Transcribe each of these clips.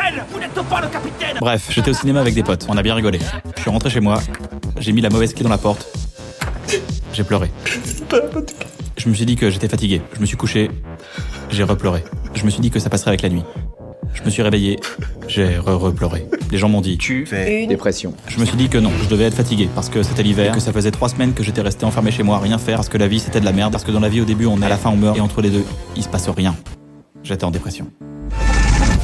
capitaine! Vous n'êtes pas le capitaine! Bref, j'étais au cinéma avec des potes, on a bien rigolé. Je suis rentré chez moi, j'ai mis la mauvaise clé dans la porte. J'ai pleuré. Je me suis dit que j'étais fatigué. Je me suis couché, j'ai repleuré. Je me suis dit que ça passerait avec la nuit. Je me suis réveillé, j'ai repleuré. Les gens m'ont dit, tu fais une dépression. Je me suis dit que non, je devais être fatigué parce que c'était l'hiver, et que ça faisait 3 semaines que j'étais resté enfermé chez moi à rien faire parce que la vie c'était de la merde, parce que dans la vie au début on est, à la fin on meurt et entre les deux, il se passe rien. J'étais en dépression.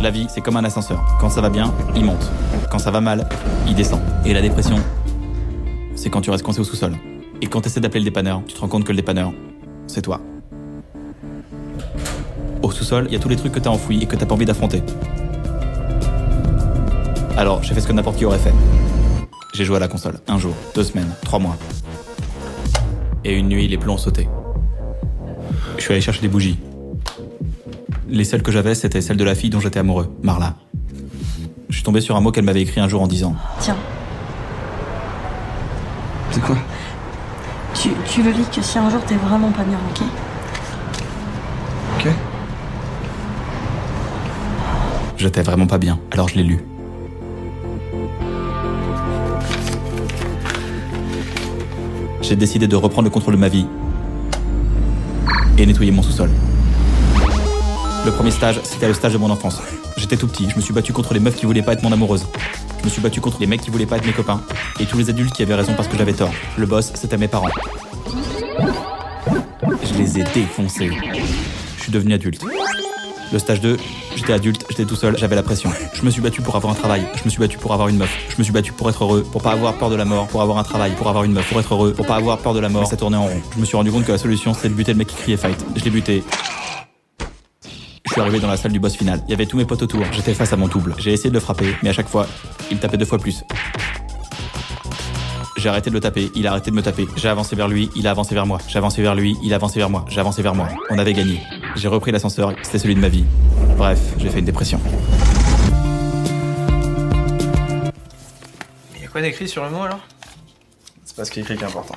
La vie c'est comme un ascenseur. Quand ça va bien, il monte. Quand ça va mal, il descend. Et la dépression, c'est quand tu restes coincé au sous-sol. Et quand tu essaies d'appeler le dépanneur, tu te rends compte que le dépanneur, c'est toi. Au sous-sol, il y a tous les trucs que t'as enfouis et que t'as pas envie d'affronter. Alors, j'ai fait ce que n'importe qui aurait fait. J'ai joué à la console. 1 jour, 2 semaines, 3 mois. Et une nuit, les plombs ont sauté. Je suis allé chercher des bougies. Les seules que j'avais, c'était celles de la fille dont j'étais amoureux, Marla. Je suis tombé sur un mot qu'elle m'avait écrit un jour en disant... Tiens. C'est quoi? Tu le lis que si un jour t'es vraiment pas bien, ok? Ok. J'étais vraiment pas bien, alors je l'ai lu. J'ai décidé de reprendre le contrôle de ma vie et nettoyer mon sous-sol. Le premier stage, c'était le stage de mon enfance. J'étais tout petit, je me suis battu contre les meufs qui voulaient pas être mon amoureuse. Je me suis battu contre les mecs qui voulaient pas être mes copains. Et tous les adultes qui avaient raison parce que j'avais tort. Le boss, c'était mes parents. Je les ai défoncés. Je suis devenu adulte. Le stage 2, j'étais adulte, j'étais tout seul, j'avais la pression. Je me suis battu pour avoir un travail, je me suis battu pour avoir une meuf. Je me suis battu pour être heureux, pour pas avoir peur de la mort, pour avoir un travail, pour avoir une meuf, pour être heureux, pour pas avoir peur de la mort. Mais ça tournait en rond. Je me suis rendu compte que la solution, c'était de buter le mec qui criait fight. Je l'ai buté. Je suis arrivé dans la salle du boss final. Il y avait tous mes potes autour. J'étais face à mon double. J'ai essayé de le frapper, mais à chaque fois, il me tapait 2 fois plus. J'ai arrêté de le taper, il a arrêté de me taper. J'ai avancé vers lui, il a avancé vers moi. J'ai avancé vers lui, il a avancé vers moi. J'ai avancé vers moi. On avait gagné. J'ai repris l'ascenseur, c'était celui de ma vie. Bref, j'ai fait une dépression. Il y a quoi d'écrit sur le mot alors? C'est pas ce qui est écrit qui est important.